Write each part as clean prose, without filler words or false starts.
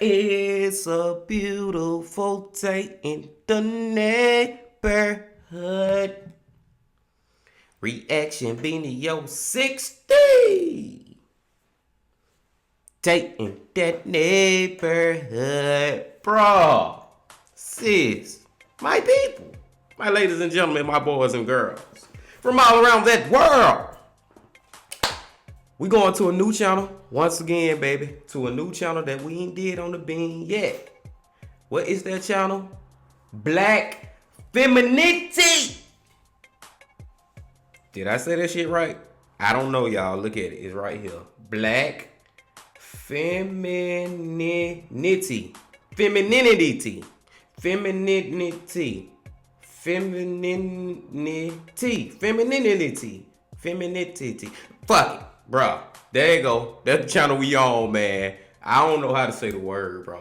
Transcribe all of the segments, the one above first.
It's a beautiful day in the neighborhood. Reaction Beanie 60. Day in that neighborhood. Bro, sis, my people, my ladies and gentlemen, my boys and girls, from all around that world. We going to a new channel once again, baby. To a new channel that we ain't did on the bean yet. What is that channel? Black Femininity. Did I say that shit right? I don't know, y'all. Look at it. It's right here. Black Femininity. Femininity. Femininity. Femininity. Femininity. Femininity. Fuck it. Bro, there you go. That's the channel we on, man. I don't know how to say the word, bro.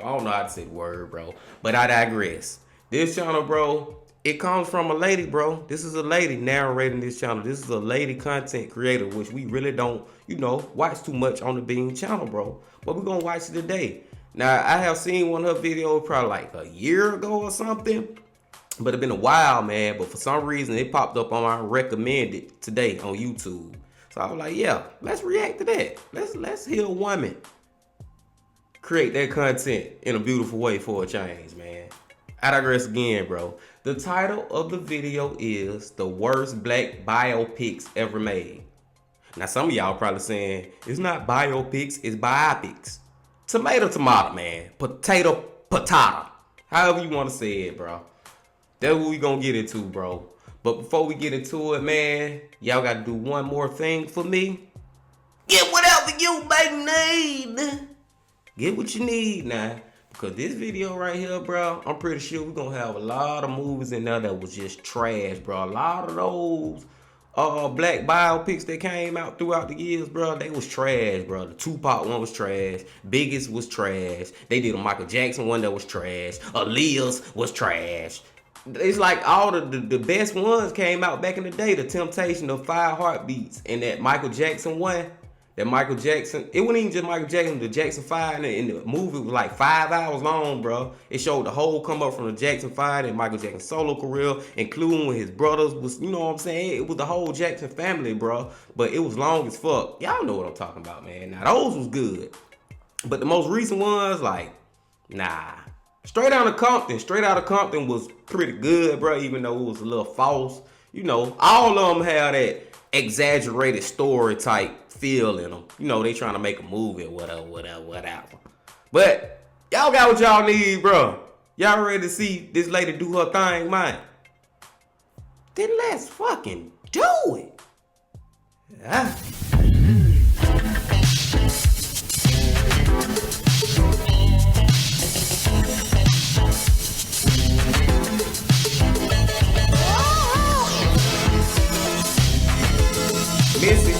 But I digress. This channel, bro, it comes from a lady, bro. This is a lady narrating this channel. This is a lady content creator, which we really don't, watch too much on the Bean channel, bro. But we're going to watch it today. Now, I have seen one of her videos probably like a year ago or something. But it's been a while, man. But for some reason, it popped up on my recommended today on YouTube. So I was like, yeah, let's react to that. Let's hear a woman create that content in a beautiful way for a change, man. I digress again, bro. The title of the video is The Worst Black Biopics Ever Made. Now, some of y'all probably saying, it's not biopics, it's biopics. Tomato, tomato, man. Potato, potato. However you want to say it, bro. That's what we gonna get into, bro. But before we get into it, man, y'all gotta do one more thing for me. Get whatever you may need. Get what you need now. Because this video right here, bro, I'm pretty sure we're gonna have a lot of movies in there that was just trash, bro. A lot of those black biopics that came out throughout the years, bro, they was trash, bro. The Tupac one was trash. Biggest was trash. They did a Michael Jackson one that was trash. Aaliyah's was trash. It's like all the best ones came out back in the day. The Temptation of 5 Heartbeats and that Michael Jackson one. That Michael Jackson, it wasn't even just Michael Jackson, the Jackson 5 and the movie was like 5 hours long, bro. It showed the whole come up from the Jackson 5 and Michael Jackson's solo career, including when his brothers was, you know what I'm saying? It was the whole Jackson family, bro. But it was long as fuck. Y'all know what I'm talking about, man. Now, those was good. But the most recent ones, like, nah. Straight Outta Compton was pretty good, bro, even though it was a little false. You know, all of them have that exaggerated story type feel in them. You know, they trying to make a movie or whatever. But y'all got what y'all need, bro. Y'all ready to see this lady do her thing, man? Then let's fucking do it. Yeah. Missy.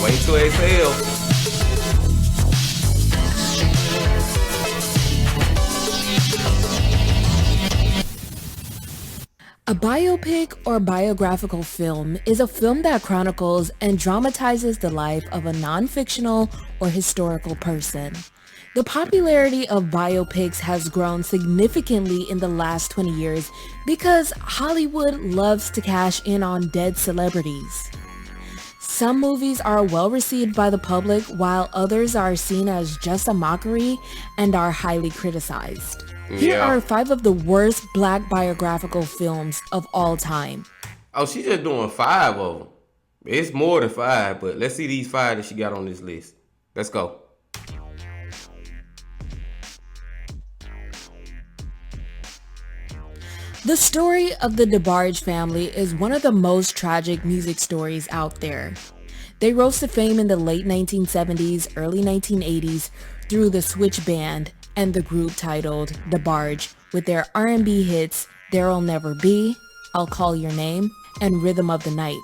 Wait till exhale. A biopic or biographical film is a film that chronicles and dramatizes the life of a non-fictional or historical person. The popularity of biopics has grown significantly in the last 20 years because Hollywood loves to cash in on dead celebrities. Some movies are well received by the public while others are seen as just a mockery and are highly criticized. Here are 5 of the worst black biographical films of all time. Oh, she's just doing 5 of them. It's more than 5, but let's see these 5 that she got on this list. Let's go. The story of the DeBarge family is one of the most tragic music stories out there. They rose to fame in the late 1970s, early 1980s through the Switch Band and the group titled DeBarge with their R&B hits There'll Never Be, I'll Call Your Name, and Rhythm of the Night.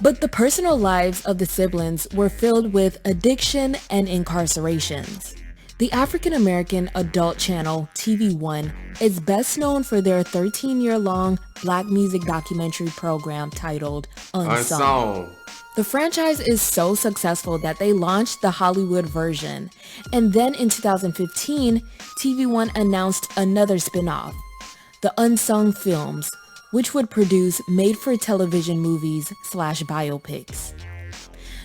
But the personal lives of the siblings were filled with addiction and incarcerations. The African-American adult channel TV1 is best known for their 13-year-long black music documentary program titled Unsung. The franchise is so successful that they launched the Hollywood version, and then in 2015, TV1 announced another spin-off, the Unsung Films, which would produce made-for-television movies / biopics.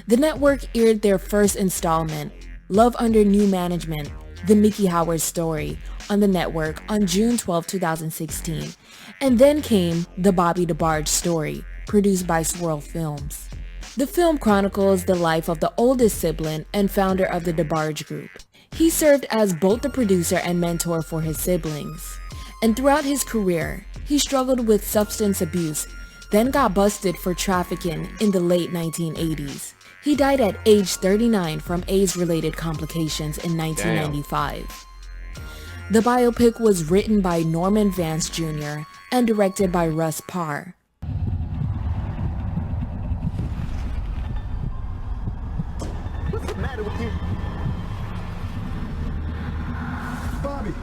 The network aired their first installment, Love Under New Management, The Mickey Howard Story, on the network on June 12, 2016, and then came The Bobby DeBarge Story, produced by Swirl Films. The film chronicles the life of the oldest sibling and founder of the DeBarge Group. He served as both the producer and mentor for his siblings. And throughout his career, he struggled with substance abuse, then got busted for trafficking in the late 1980s. He died at age 39 from AIDS-related complications in 1995. The biopic was written by Norman Vance Jr. and directed by Russ Parr. What's the matter with you? Bobby.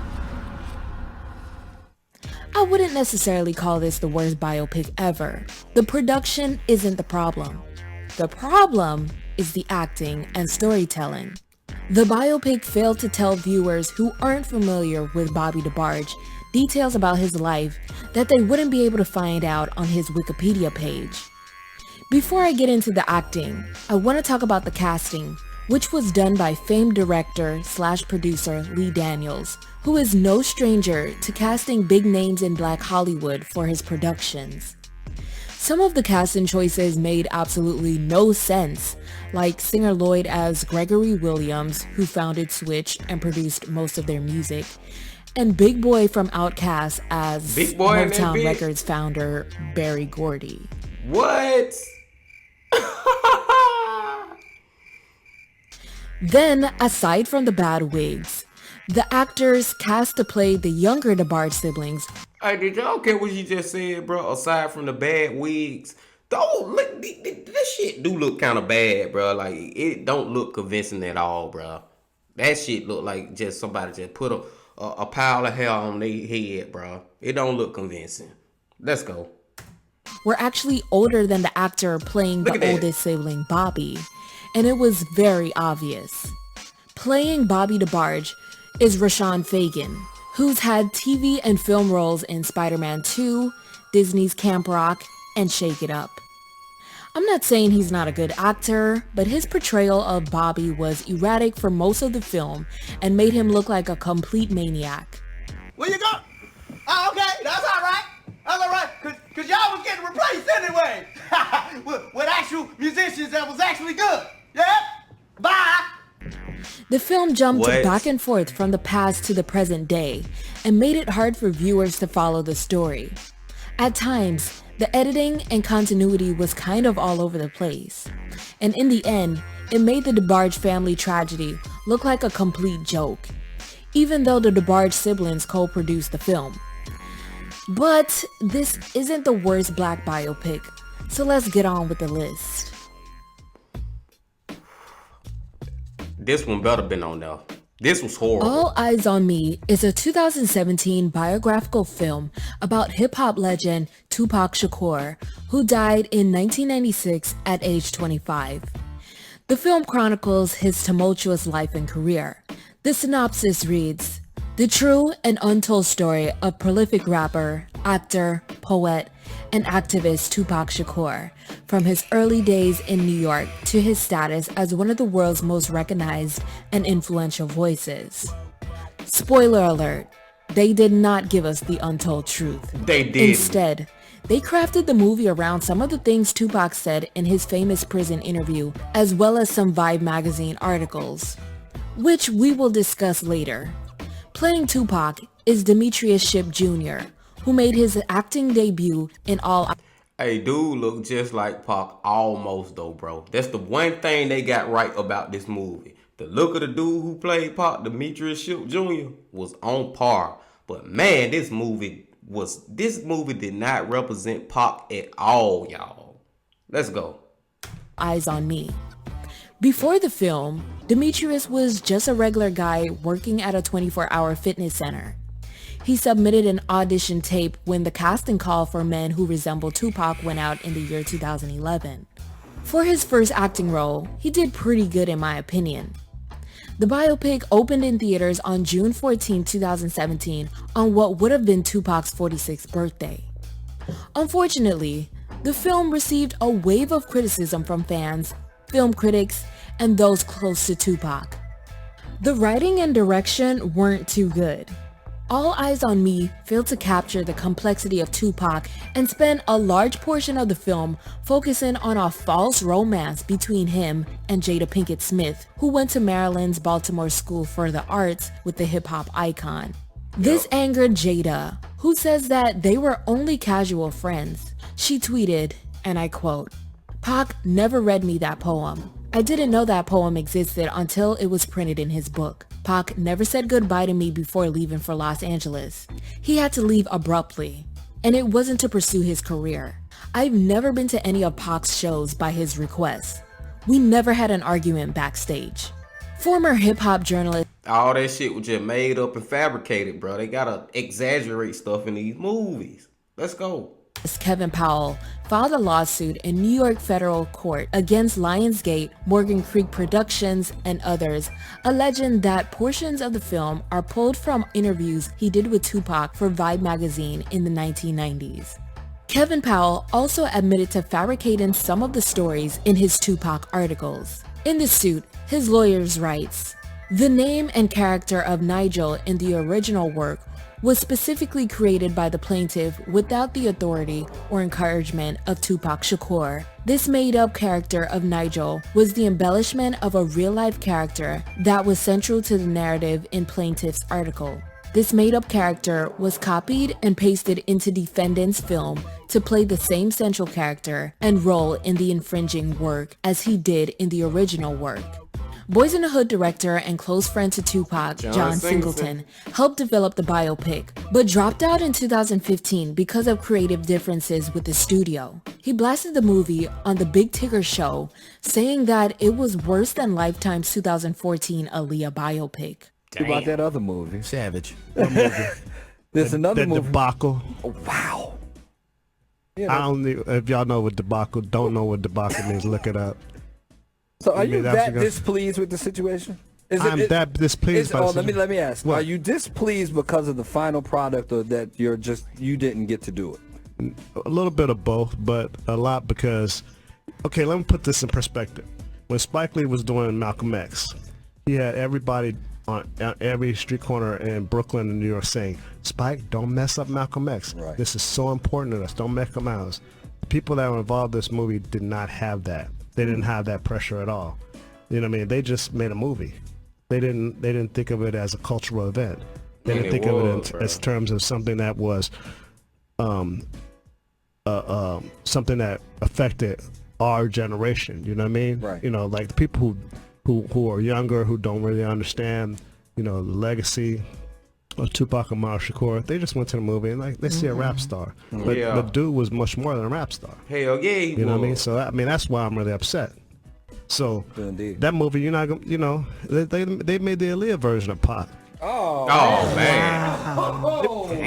I wouldn't necessarily call this the worst biopic ever. The production isn't the problem. The problem is the acting and storytelling. The biopic failed to tell viewers who aren't familiar with Bobby DeBarge details about his life that they wouldn't be able to find out on his Wikipedia page. Before I get into the acting, I want to talk about the casting, which was done by famed director / producer Lee Daniels, who is no stranger to casting big names in Black Hollywood for his productions. Some of the casting choices made absolutely no sense, like singer Lloyd as Gregory Williams, who founded Switch and produced most of their music, and Big Boy from Outkast as Motown Records founder Berry Gordy. What? Then, aside from the bad wigs, the actors cast to play the younger DeBarge siblings. Hey, did y'all care what you just said, bro? Aside from the bad wigs, don't look. This shit do look kind of bad, bro. Like it don't look convincing at all, bro. That shit look like just somebody just put a pile of hair on their head, bro. It don't look convincing. Let's go. Were actually older than the actor playing the oldest sibling, Bobby, and it was very obvious. Playing Bobby DeBarge is Rashawn Fagan, who's had TV and film roles in Spider-Man 2, Disney's Camp Rock, and Shake It Up. I'm not saying he's not a good actor, but his portrayal of Bobby was erratic for most of the film and made him look like a complete maniac. Where you go? Oh, okay, that's all right. That's all right, cause y'all was getting replaced anyway. with actual musicians that was actually good. Yeah? Bye! The film jumped back and forth from the past to the present day and made it hard for viewers to follow the story. At times, the editing and continuity was kind of all over the place. And in the end, it made the DeBarge family tragedy look like a complete joke, even though the DeBarge siblings co-produced the film. But this isn't the worst black biopic, so let's get on with the list. This one better been on there. This was horrible. All Eyes on Me is a 2017 biographical film about hip-hop legend Tupac Shakur, who died in 1996 at age 25. The film chronicles his tumultuous life and career. The synopsis reads, the true and untold story of prolific rapper, actor, poet, and activist Tupac Shakur, from his early days in New York to his status as one of the world's most recognized and influential voices. Spoiler alert, they did not give us the untold truth. They did. Instead, they crafted the movie around some of the things Tupac said in his famous prison interview, as well as some Vibe magazine articles. which we will discuss later. Playing Tupac is Demetrius Shipp Jr., who made his acting debut in All. Hey, dude look just like Pac almost though, bro. That's the one thing they got right about this movie. The look of the dude who played Pac, Demetrius Shipp Jr., was on par. But man, this movie did not represent Pac at all, y'all. Let's go. Eyes on Me. Before the film, Demetrius was just a regular guy working at a 24-hour fitness center. He submitted an audition tape when the casting call for Men Who Resemble Tupac went out in the year 2011. For his first acting role, he did pretty good in my opinion. The biopic opened in theaters on June 14, 2017 on what would have been Tupac's 46th birthday. Unfortunately, the film received a wave of criticism from fans, film critics, and those close to Tupac. The writing and direction weren't too good. All Eyes on Me failed to capture the complexity of Tupac and spent a large portion of the film focusing on a false romance between him and Jada Pinkett Smith, who went to Maryland's Baltimore School for the Arts with the hip-hop icon. This angered Jada, who says that they were only casual friends. She tweeted, and I quote, "Pac never read me that poem. I didn't know that poem existed until it was printed in his book. Pac never said goodbye to me before leaving for Los Angeles. He had to leave abruptly, and it wasn't to pursue his career. I've never been to any of Pac's shows by his request. We never had an argument backstage." Former hip-hop journalist All that shit was just made up and fabricated, bro. They gotta exaggerate stuff in these movies. Let's go. Kevin Powell filed a lawsuit in New York federal court against Lionsgate, Morgan Creek Productions, and others, alleging that portions of the film are pulled from interviews he did with Tupac for Vibe magazine in the 1990s. Kevin Powell also admitted to fabricating some of the stories in his Tupac articles. In the suit, his lawyers writes, "The name and character of Nigel in the original work was specifically created by the plaintiff without the authority or encouragement of Tupac Shakur. This made-up character of Nigel was the embellishment of a real-life character that was central to the narrative in plaintiff's article. This made-up character was copied and pasted into defendant's film to play the same central character and role in the infringing work as he did in the original work." Boys in the Hood director and close friend to Tupac, John Singleton, helped develop the biopic, but dropped out in 2015 because of creative differences with the studio. He blasted the movie on The Big Tigger Show, saying that it was worse than Lifetime's 2014 Aaliyah biopic. What about that other movie? Savage. What movie? There's another That movie. debacle. Oh, wow. I don't know if y'all know what debacle. Don't know what debacle means. Look it up. So are You you mean that's that because- displeased with the situation? I'm that displeased by the let me ask. What? Are you displeased because of the final product, or that you didn't get to do it? A little bit of both, but a lot because, okay, let me put this in perspective. When Spike Lee was doing Malcolm X, he had everybody on every street corner in Brooklyn and New York saying, "Spike, don't mess up Malcolm X. Right. This is so important to us. Don't mess up ours." The people that were involved in this movie did not have that. They didn't have that pressure at all. You know what I mean? They just made a movie. They didn't think of it as a cultural event. They didn't think of it as terms of something that was something that affected our generation. You know what I mean? Right. You know, like the people who are younger, who don't really understand, you know, the legacy of Tupac and Mark Shakur. They just went to the movie and like they see a rap star, but the dude was much more than a rap star. Hell yeah, You know what I mean? So I mean that's why I'm really upset. So Indeed. that movie, you're not gonna, you know, they made the Aaliyah version of Pac. Oh man.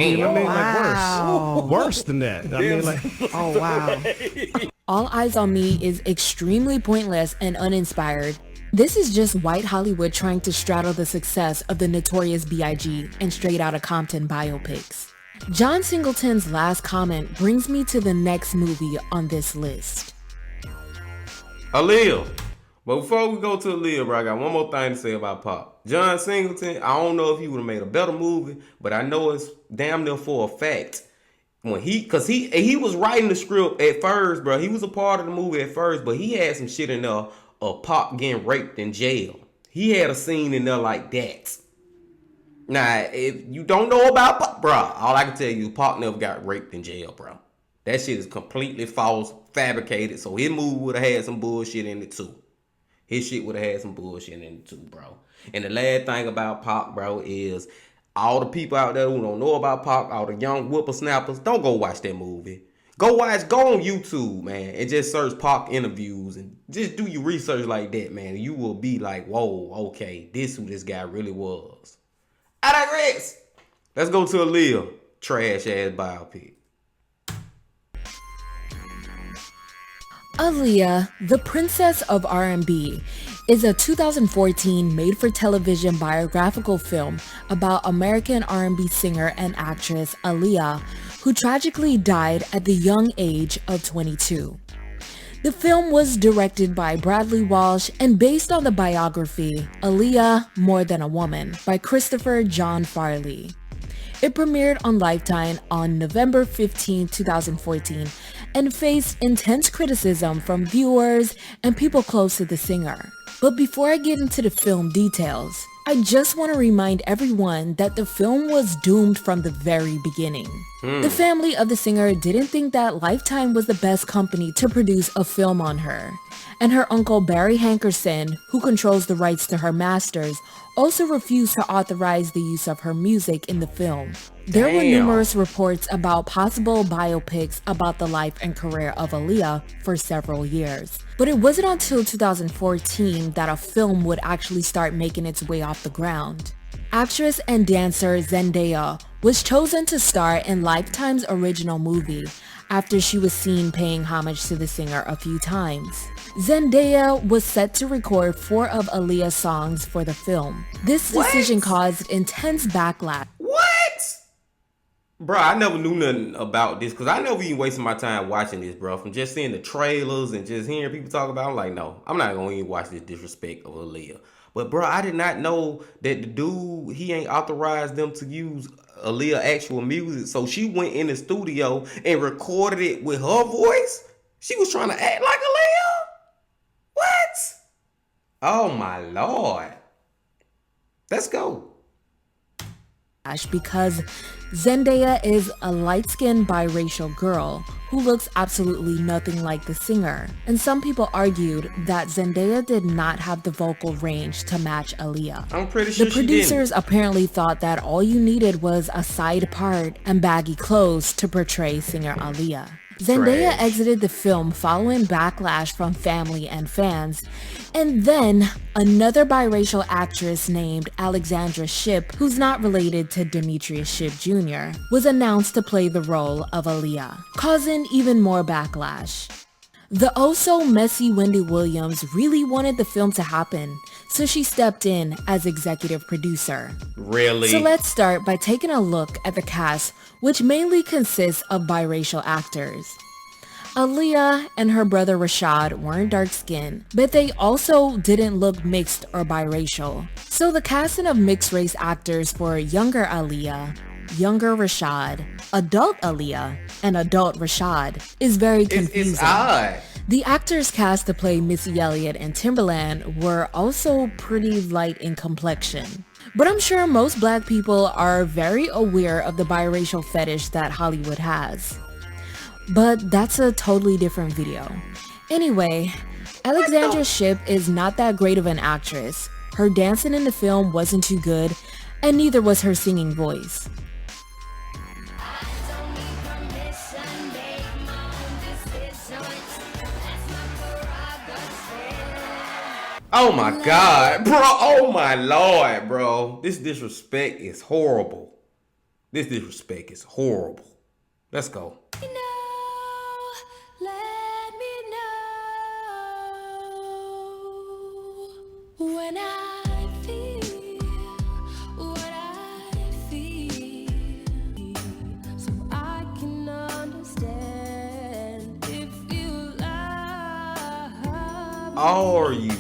You know what I mean? Like worse than that. I mean, like, Oh wow. All Eyes on Me is extremely pointless and uninspired. This is just white Hollywood trying to straddle the success of the Notorious B.I.G. and Straight Outta Compton biopics. John Singleton's last comment brings me to the next movie on this list. Aaliyah. But before we go to Aaliyah, bro, I got one more thing to say about Pop. John Singleton, I don't know if he would have made a better movie, but I know it's damn near for a fact. Cause he was writing the script at first, bro. He was a part of the movie at first, but he had some shit in there of Pop getting raped in jail. He had a scene in there like that. Now, if you don't know about Pac, bro, all I can tell you, Pac never got raped in jail, bro. That shit is completely false, fabricated. So his movie would have had some bullshit in it too. His shit would have had some bullshit in it too, bro. And the last thing about Pac, bro, is all the people out there who don't know about Pac, all the young whippersnappers, don't go watch that movie. Go on YouTube, man, and just search Pac interviews and just do your research like that, man. You will be like, whoa, okay, this who this guy really was. I digress. Let's go to Aaliyah, trash ass biopic. Aaliyah, the Princess of R&B, is a 2014 made-for-television biographical film about American R&B singer and actress Aaliyah, who tragically died at the young age of 22. The film was directed by Bradley Walsh and based on the biography Aaliyah, More Than a Woman by Christopher John Farley. It premiered on Lifetime on November 15, 2014, and faced intense criticism from viewers and people close to the singer. But before I get into the film details, I just want to remind everyone that the film was doomed from the very beginning. The family of the singer didn't think that Lifetime was the best company to produce a film on her. And her uncle Barry Hankerson, who controls the rights to her masters, also refused to authorize the use of her music in the film. There were numerous reports about possible biopics about the life and career of Aaliyah for several years. But it wasn't until 2014 that a film would actually start making its way off the ground. Actress and dancer Zendaya was chosen to star in Lifetime's original movie after she was seen paying homage to the singer a few times. Zendaya was set to record 4 of Aaliyah's songs for the film. This decision caused intense backlash. What? Bro, I never knew nothing about this because I never even wasted my time watching this, bro. From just seeing the trailers and just hearing people talk about it, I'm like, no, I'm not going to even watch this disrespect of Aaliyah. But, bro, I did not know that the dude, he ain't authorized them to use Aaliyah actual music. So she went in the studio and recorded it with her voice. She was trying to act like Aaliyah? What? Oh, my Lord. Let's go. Because Zendaya is a light-skinned biracial girl who looks absolutely nothing like the singer, and some people argued that Zendaya did not have the vocal range to match Aaliyah. I'm pretty sure the producers apparently thought that all you needed was a side part and baggy clothes to portray singer Aaliyah. Zendaya exited the film following backlash from family and fans, and then another biracial actress named Alexandra Shipp, who's not related to Demetrius Shipp Jr., was announced to play the role of Aaliyah, causing even more backlash. The oh-so-messy Wendy Williams really wanted the film to happen, so she stepped in as executive producer. Really? So let's start by taking a look at the cast, which mainly consists of biracial actors. Aaliyah and her brother Rashad weren't dark-skinned, but they also didn't look mixed or biracial. So the casting of mixed-race actors for younger Aaliyah, younger Rashad, adult Aaliyah, and adult Rashad is very confusing. It's odd. The actors cast to play Missy Elliott and Timbaland were also pretty light in complexion. But I'm sure most black people are very aware of the biracial fetish that Hollywood has. But that's a totally different video. Anyway, Alexandra Shipp is not that great of an actress. Her dancing in the film wasn't too good, and neither was her singing voice. Oh my God, bro. Oh my Lord, bro. This disrespect is horrible. This disrespect is horrible. Let's go. Let me know when I feel what I feel, so I can understand if you love. Are you?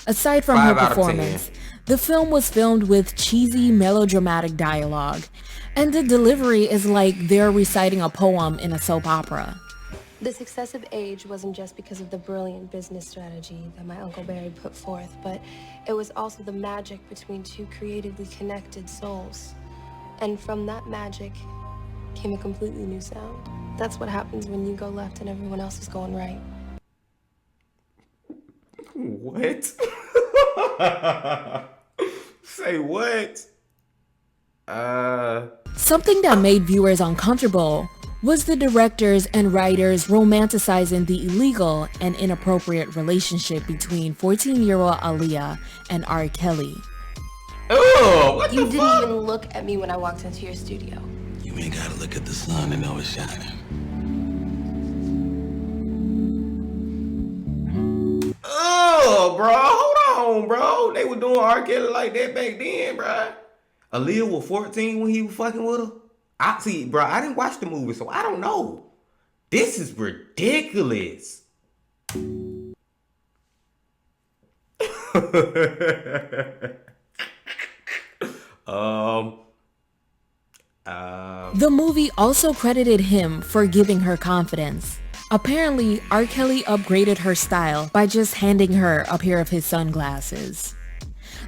Aside from her performance, the film was filmed with cheesy melodramatic dialogue, and the delivery is like they're reciting a poem in a soap opera. This excessive age wasn't just because of the brilliant business strategy that my Uncle Barry put forth, but it was also the magic between two creatively connected souls. And from that magic came a completely new sound. That's what happens when you go left and everyone else is going right. What? Say what? Something that made viewers uncomfortable was the directors and writers romanticizing the illegal and inappropriate relationship between 14-year-old Aaliyah and R. Kelly. Oh, what You the didn't fuck? even look at me when I walked into your studio. You ain't gotta look at the sun to know it's shining. Oh, bro, hold on, bro. They were doing R. Kelly like that back then, bro. Aaliyah was 14 when he was fucking with her. I see, bro. I didn't watch the movie, so I don't know. This is ridiculous. The movie also credited him for giving her confidence. Apparently, R. Kelly upgraded her style by just handing her a pair of his sunglasses.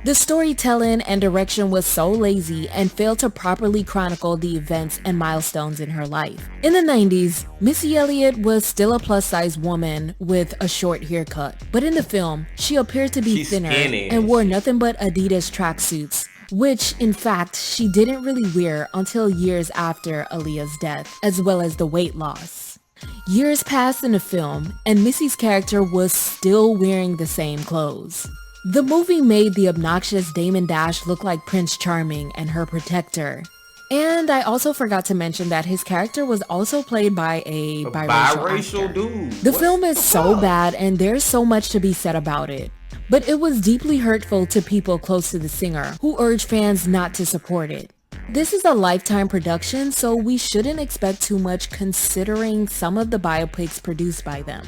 The storytelling and direction was so lazy and failed to properly chronicle the events and milestones in her life. In the 90s, Missy Elliott was still a plus-size woman with a short haircut, but in the film, she appeared to be She's thinner skinny. and wore nothing but Adidas tracksuits, which in fact she didn't really wear until years after Aaliyah's death, as well as the weight loss. Years passed in the film, and Missy's character was still wearing the same clothes. The movie made the obnoxious Damon Dash look like Prince Charming and her protector. And I also forgot to mention that his character was also played by a biracial actor. dude. The What film is the so fuck? bad and there's so much to be said about it. But it was deeply hurtful to people close to the singer, who urged fans not to support it. This is a Lifetime production, so we shouldn't expect too much considering some of the biopics produced by them.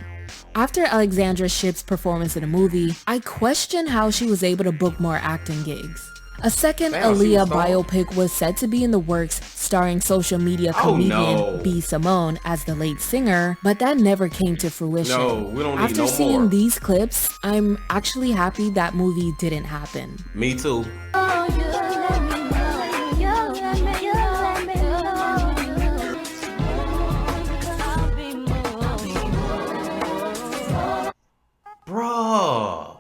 After Alexandra Shipp's performance in the movie, I question how she was able to book more acting gigs. A second Damn, she Aaliyah was gone. biopic was said to be in the works, starring social media Oh, comedian no. B. Simone as the lead singer, but that never came to fruition. No, we don't need After no seeing more. these clips, I'm actually happy that movie didn't happen. Me too. Bruh.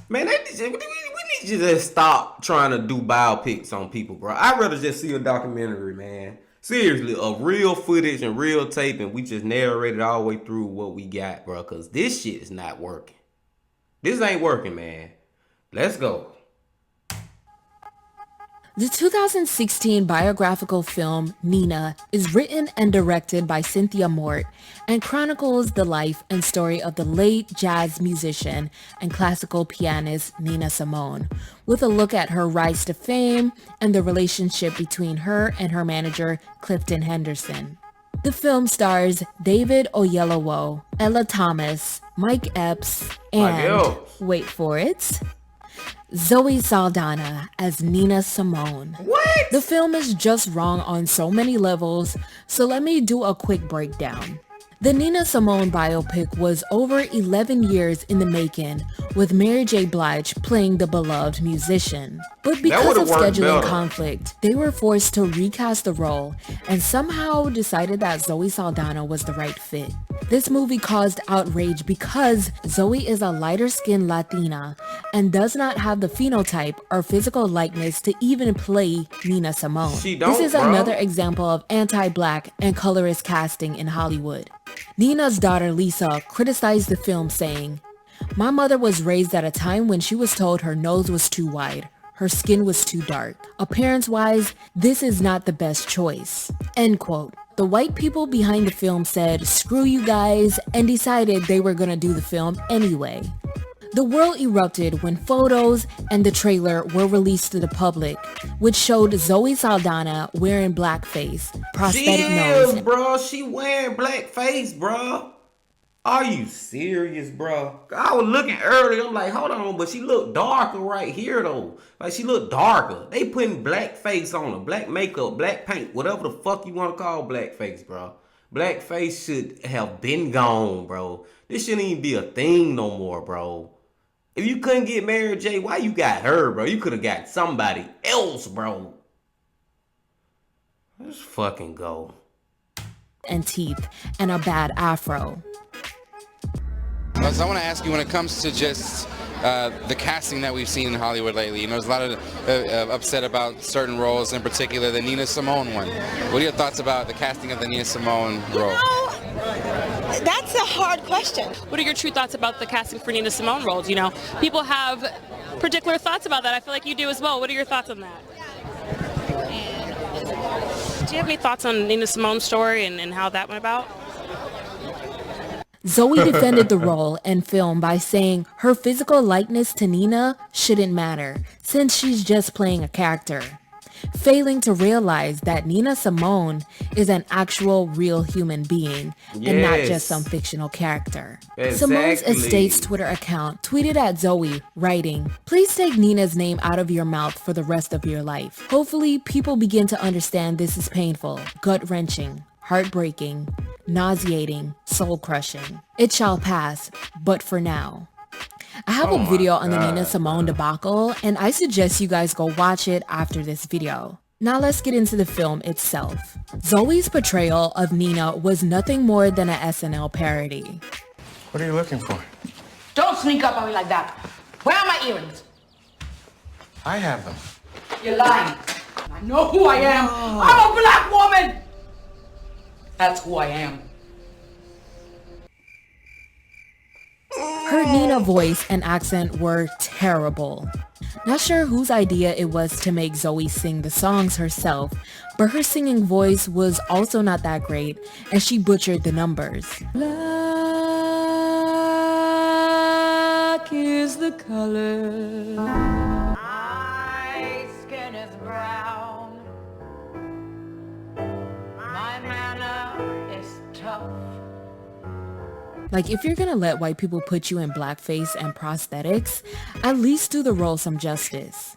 Man, we need you to stop trying to do biopics on people, bro. I'd rather just see a documentary, man. Seriously, of real footage and real tape, and we just narrate it all the way through what we got, bro. Because this shit is not working. This ain't working, man. Let's go. The 2016 biographical film Nina is written and directed by Cynthia Mort and chronicles the life and story of the late jazz musician and classical pianist Nina Simone, with a look at her rise to fame and the relationship between her and her manager Clifton Henderson. The film stars David Oyelowo, Ella Thomas, Mike Epps, and, Epps. wait for it, Zoe Saldana as Nina Simone. What? The film is just wrong on so many levels, so let me do a quick breakdown. The Nina Simone biopic was over 11 years in the making, with Mary J. Blige playing the beloved musician. But because would've of worked scheduling better. conflict, they were forced to recast the role and somehow decided that Zoe Saldana was the right fit. This movie caused outrage because Zoe is a lighter-skinned Latina and does not have the phenotype or physical likeness to even play Nina Simone. She don't, This is bro. another example of anti-black and colorist casting in Hollywood. Nina's daughter Lisa criticized the film saying, "My mother was raised at a time when she was told her nose was too wide, her skin was too dark. Appearance-wise, this is not the best choice." End quote. The white people behind the film said, "Screw you guys," and decided they were gonna do the film anyway. The world erupted when photos and the trailer were released to the public, which showed Zoe Saldana wearing blackface, She prosthetic is, nose, bro. She wearing blackface, bro. Are you serious, bro? I was looking earlier. I'm like, hold on, but she looked darker right here, though. Like, she looked darker. They putting blackface on her. Black makeup, black paint, whatever the fuck you want to call blackface, bro. Blackface should have been gone, bro. This shouldn't even be a thing no more, bro. If you couldn't get Mary J, why you got her, bro? You could have got somebody else, bro. Let's fucking go. And teeth and a bad afro. So I want to ask you, when it comes to just the casting that we've seen in Hollywood lately, there's a lot of upset about certain roles, in particular the Nina Simone one. What are your thoughts about the casting of the Nina Simone role? That's a hard question. What are your true thoughts about the casting for Nina Simone roles? You know, people have particular thoughts about that. I feel like you do as well. What are your thoughts on that? Do you have any thoughts on Nina Simone's story and how that went about? Zoe defended the role and film by saying her physical likeness to Nina shouldn't matter since she's just playing a character, failing to realize that Nina Simone is an actual real human being and not just some fictional character. Exactly. Simone's estate's Twitter account tweeted at Zoe, writing, "Please take Nina's name out of your mouth for the rest of your life. Hopefully people begin to understand this is painful, gut-wrenching, heartbreaking, nauseating, soul-crushing. It shall pass, but for now." I have a video on the Nina Simone debacle, and I suggest you guys go watch it after this video. Now let's get into the film itself. Zoe's portrayal of Nina was nothing more than an SNL parody. What are you looking for? Don't sneak up on me like that. Where are my earrings? I have them. You're lying. I know who I am. I'm a black woman. That's who I am. Her Nina voice and accent were terrible. Not sure whose idea it was to make Zoe sing the songs herself, but her singing voice was also not that great, and she butchered the numbers. Black is the color. My skin is brown. My manner is tough. Like, if you're gonna let white people put you in blackface and prosthetics, at least do the role some justice.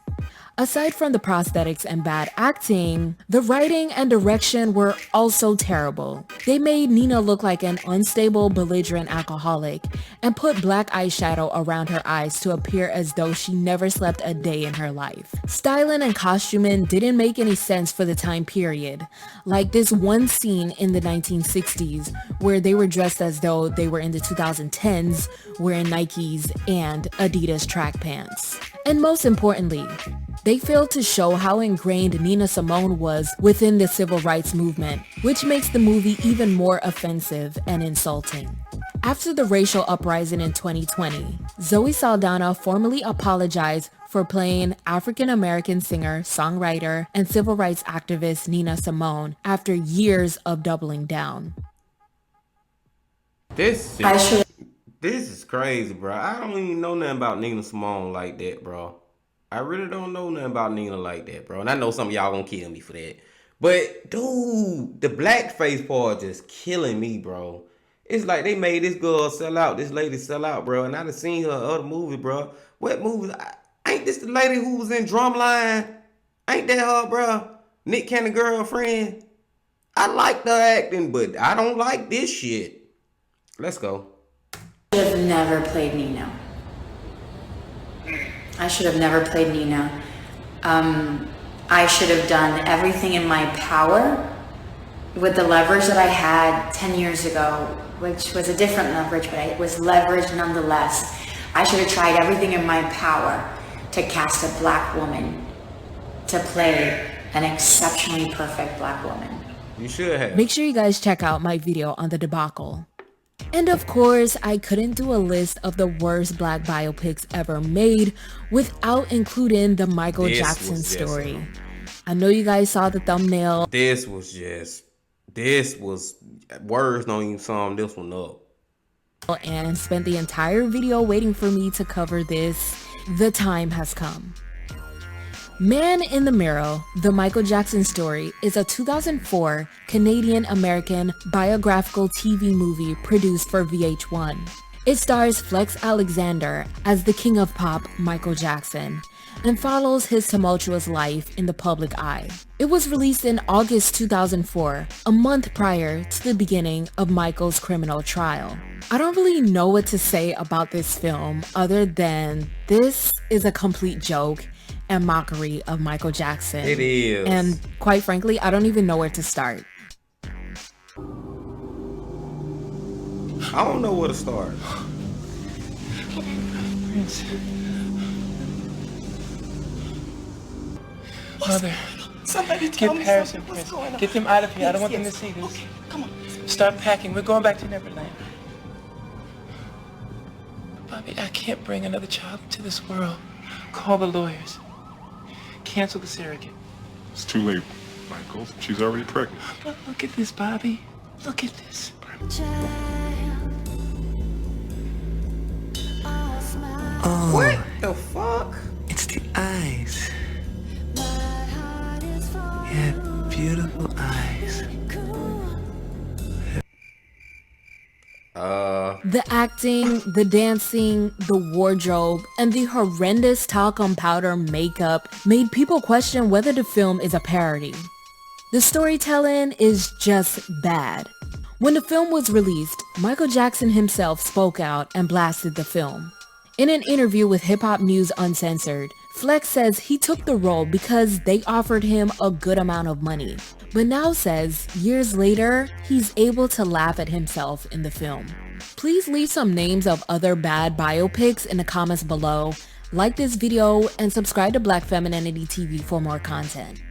Aside from the prosthetics and bad acting, the writing and direction were also terrible. They made Nina look like an unstable, belligerent alcoholic and put black eyeshadow around her eyes to appear as though she never slept a day in her life. Styling and costuming didn't make any sense for the time period, like this one scene in the 1960s where they were dressed as though they were in the 2010s wearing Nikes and Adidas track pants. And most importantly, they failed to show how ingrained Nina Simone was within the civil rights movement, which makes the movie even more offensive and insulting. After the racial uprising in 2020, Zoe Saldana formally apologized for playing African-American singer, songwriter, and civil rights activist Nina Simone after years of doubling down. This is crazy, bro. I don't even know nothing about Nina Simone like that, bro. I really don't know nothing about Nina like that, bro. And I know some of y'all gonna kill me for that. But, dude, the blackface part just killing me, bro. It's like they made this girl sell out, this lady sell out, bro. And I done seen her other movie, bro. What movie? Ain't this the lady who was in Drumline? Ain't that her, bro? Nick Cannon girlfriend? I like her acting, but I don't like this shit. Let's go. I should have never played Nina. I should have never played Nina. I should have done everything in my power with the leverage that I had 10 years ago, which was a different leverage, but it was leverage nonetheless. I should have tried everything in my power to cast a black woman to play an exceptionally perfect black woman. You should have. Make sure you guys check out my video on the debacle. And of course, I couldn't do a list of the worst black biopics ever made without including the Michael Jackson story. I know you guys saw the thumbnail. This was words don't even sum this one up. And spent the entire video waiting for me to cover this. The time has come. Man in the Mirror, The Michael Jackson Story is a 2004 Canadian-American biographical TV movie produced for VH1. It stars Flex Alexander as the king of pop, Michael Jackson, and follows his tumultuous life in the public eye. It was released in August 2004, a month prior to the beginning of Michael's criminal trial. I don't really know what to say about this film other than this is a complete joke and mockery of Michael Jackson. It is. And quite frankly, I don't even know where to start. I don't know where to start. Prince. Mother, Somebody tell get me Paris something. and What's Prince. going on? Get them out of here. I don't want Yes, them to see this. Okay, come on. Start packing. We're going back to Neverland. Bobby, I can't bring another child into this world. Call the lawyers. Cancel the surrogate. It's too late, Michael. She's already pregnant. Look at this, Bobby. Look at this. Oh. What the fuck? It's the eyes. Yeah, beautiful eyes. The acting, the dancing, the wardrobe, and the horrendous talcum powder makeup made people question whether the film is a parody. The storytelling is just bad. When the film was released, Michael Jackson himself spoke out and blasted the film. In an interview with Hip Hop News Uncensored, Flex says he took the role because they offered him a good amount of money, but now says years later, he's able to laugh at himself in the film. Please leave some names of other bad biopics in the comments below, like this video, and subscribe to Black Femininity TV for more content.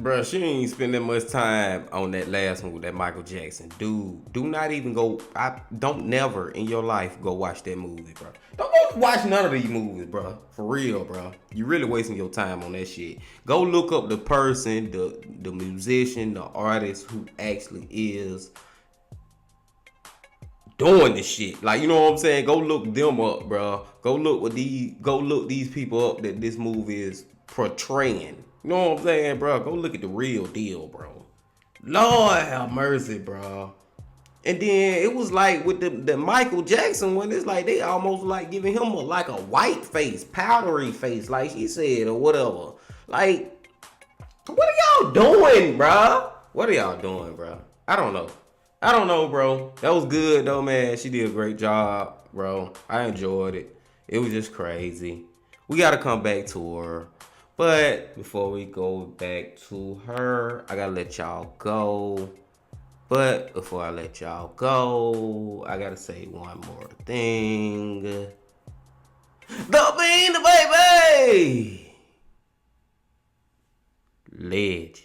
Bruh, she ain't spend that much time on that last one with that Michael Jackson. Dude, do not even go. Don't never in your life go watch that movie, bro. Don't go watch none of these movies, bro. For real, bro. You really wasting your time on that shit. Go look up the person, the musician, the artist who actually is doing this shit. Like, you know what I'm saying? Go look them up, bro. Go look these people up that this movie is portraying. You know what I'm saying, bro? Go look at the real deal, bro. Lord have mercy, bro. And then it was like with the Michael Jackson one, it's like they almost like giving him like a white face, powdery face, like she said, or whatever. Like, what are y'all doing, bro? What are y'all doing, bro? I don't know, bro. That was good, though, man. She did a great job, bro. I enjoyed it. It was just crazy. We got to come back to her. But before we go back to her, I got to let y'all go. But before I let y'all go, I got to say one more thing. The Bean, the baby! Legend.